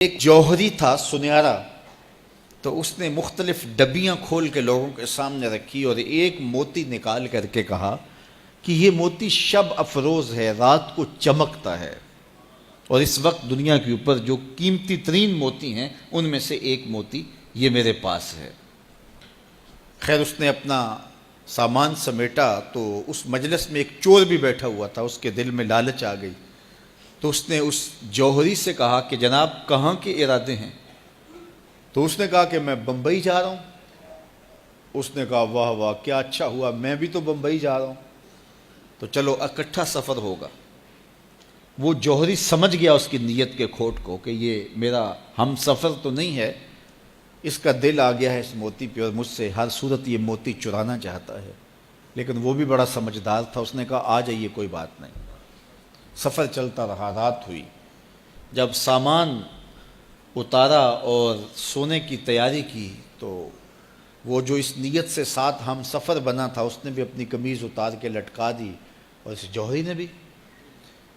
ایک جوہری تھا سنہرا، تو اس نے مختلف ڈبیاں کھول کے لوگوں کے سامنے رکھی اور ایک موتی نکال کر کے کہا کہ یہ موتی شب افروز ہے، رات کو چمکتا ہے، اور اس وقت دنیا کے اوپر جو قیمتی ترین موتی ہیں ان میں سے ایک موتی یہ میرے پاس ہے۔ خیر اس نے اپنا سامان سمیٹا تو اس مجلس میں ایک چور بھی بیٹھا ہوا تھا، اس کے دل میں لالچ آ گئی، تو اس نے اس جوہری سے کہا کہ جناب کہاں کے ارادے ہیں؟ تو اس نے کہا کہ میں بمبئی جا رہا ہوں۔ اس نے کہا واہ واہ کیا اچھا ہوا، میں بھی تو بمبئی جا رہا ہوں، تو چلو اکٹھا سفر ہوگا۔ وہ جوہری سمجھ گیا اس کی نیت کے کھوٹ کو کہ یہ میرا ہم سفر تو نہیں ہے، اس کا دل آ گیا ہے اس موتی پہ اور مجھ سے ہر صورت یہ موتی چرانا چاہتا ہے۔ لیکن وہ بھی بڑا سمجھدار تھا، اس نے کہا آ جائیے کوئی بات نہیں۔ سفر چلتا رہا، رات ہوئی، جب سامان اتارا اور سونے کی تیاری کی تو وہ جو اس نیت سے ساتھ ہم سفر بنا تھا اس نے بھی اپنی قمیض اتار کے لٹکا دی، اور اس جوہری نے بھی۔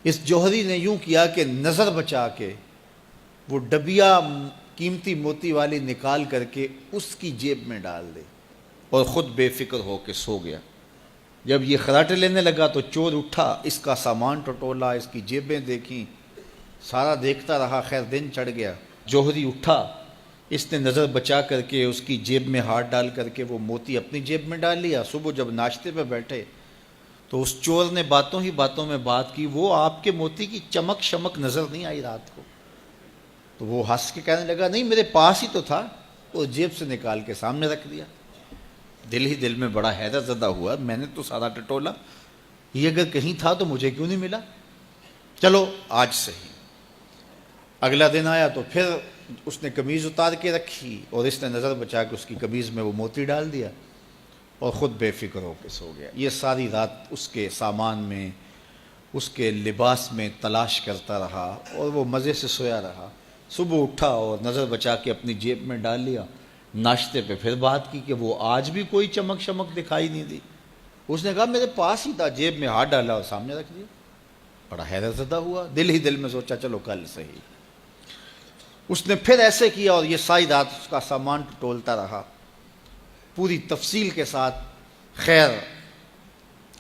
اس جوہری نے یوں کیا کہ نظر بچا کے وہ ڈبیا قیمتی موتی والی نکال کر کے اس کی جیب میں ڈال دی اور خود بے فکر ہو کے سو گیا۔ جب یہ خراٹے لینے لگا تو چور اٹھا، اس کا سامان ٹٹولا، اس کی جیبیں دیکھیں، سارا دیکھتا رہا۔ خیر دن چڑھ گیا، جوہری اٹھا، اس نے نظر بچا کر کے اس کی جیب میں ہاتھ ڈال کر کے وہ موتی اپنی جیب میں ڈال لیا۔ صبح جب ناشتے پہ بیٹھے تو اس چور نے باتوں ہی باتوں میں بات کی، وہ آپ کے موتی کی چمک شمک نظر نہیں آئی رات کو؟ تو وہ ہنس کے کہنے لگا نہیں میرے پاس ہی تو تھا، وہ جیب سے نکال کے سامنے رکھ دیا۔ دل ہی دل میں بڑا حیرت زدہ ہوا، میں نے تو سارا ٹٹولا، یہ اگر کہیں تھا تو مجھے کیوں نہیں ملا؟ چلو آج صحیح۔ اگلا دن آیا تو پھر اس نے قمیض اتار کے رکھی اور اس نے نظر بچا کے اس کی قمیض میں وہ موتی ڈال دیا اور خود بے فکر ہو کے سو گیا۔ یہ ساری رات اس کے سامان میں، اس کے لباس میں تلاش کرتا رہا اور وہ مزے سے سویا رہا۔ صبح اٹھا اور نظر بچا کے اپنی جیب میں ڈال لیا۔ ناشتے پہ پھر بات کی کہ وہ آج بھی کوئی چمک شمک دکھائی نہیں دی۔ اس نے کہا میرے پاس ہی تھا، جیب میں ہاتھ ڈالا اور سامنے رکھ دیا۔ بڑا حیرت زدہ ہوا، دل ہی دل میں سوچا چلو کل صحیح۔ اس نے پھر ایسے کیا اور یہ ساری رات اس کا سامان ٹٹولتا رہا پوری تفصیل کے ساتھ۔ خیر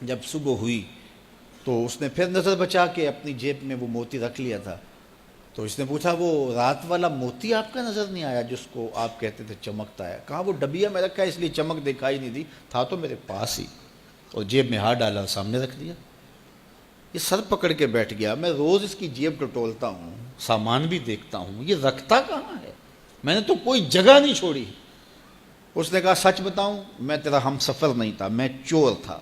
جب صبح ہوئی تو اس نے پھر نظر بچا کے اپنی جیب میں وہ موتی رکھ لیا تھا، تو اس نے پوچھا وہ رات والا موتی آپ کا نظر نہیں آیا جس کو آپ کہتے تھے چمکتا ہے؟ کہا وہ ڈبیا میں رکھا ہے اس لیے چمک دکھائی نہیں دی، تھا تو میرے پاس ہی، اور جیب میں ہاتھ ڈالا اور سامنے رکھ دیا۔ یہ سر پکڑ کے بیٹھ گیا، میں روز اس کی جیب ٹٹولتا ہوں، سامان بھی دیکھتا ہوں، یہ رکھتا کہاں ہے؟ میں نے تو کوئی جگہ نہیں چھوڑی۔ اس نے کہا سچ بتاؤں میں تیرا ہم سفر نہیں تھا، میں چور تھا،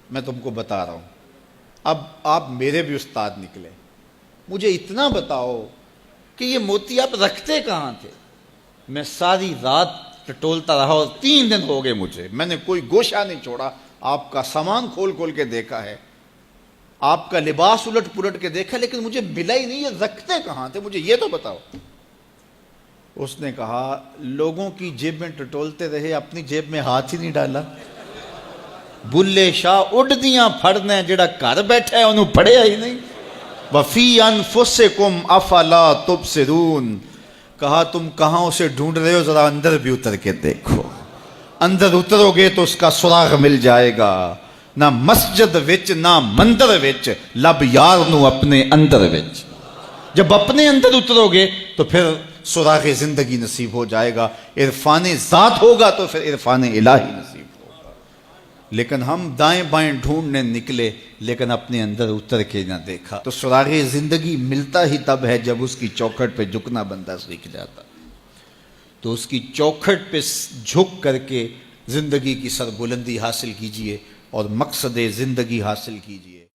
میں تم کو بتا رہا ہوں۔ اب آپ میرے بھی استاد نکلے، مجھے اتنا بتاؤ کہ یہ موتی آپ رکھتے کہاں تھے؟ میں ساری رات ٹٹولتا رہا اور 3 دن ہو گئے مجھے، میں نے کوئی گوشہ نہیں چھوڑا، آپ کا سامان کھول کھول کے دیکھا ہے، آپ کا لباس الٹ پلٹ کے دیکھا، لیکن مجھے ملا ہی نہیں، یہ رکھتے کہاں تھے؟ مجھے یہ تو بتاؤ۔ اس نے کہا لوگوں کی جیب میں ٹٹولتے رہے، اپنی جیب میں ہاتھ ہی نہیں ڈالا۔ بلے شاہ اڈدیاں پھڑنے جڑا گھر بیٹھا ہے انہوں پڑھیا ہی نہیں۔ وَفِي أَنفُسِكُمْ أَفَلَا تُبْصِرُونَ، کہا تم کہاں اسے ڈھونڈ رہے ہو، ذرا اندر بھی اتر کے دیکھو، اندر اترو گے تو اس کا سراغ مل جائے گا۔ نہ مسجد وچ نہ مندر وچ، لب یار نو اپنے اندر وچ۔ جب اپنے اندر اترو گے تو پھر سراغ زندگی نصیب ہو جائے گا، عرفان ذات ہوگا تو پھر عرفان الہی نصیب ہوگا۔ لیکن ہم دائیں بائیں ڈھونڈنے نکلے لیکن اپنے اندر اتر کے نہ دیکھا، تو سراغ زندگی ملتا ہی تب ہے جب اس کی چوکھٹ پہ جھکنا بندہ سیکھ جاتا۔ تو اس کی چوکھٹ پہ جھک کر کے زندگی کی سربلندی حاصل کیجئے اور مقصد زندگی حاصل کیجئے۔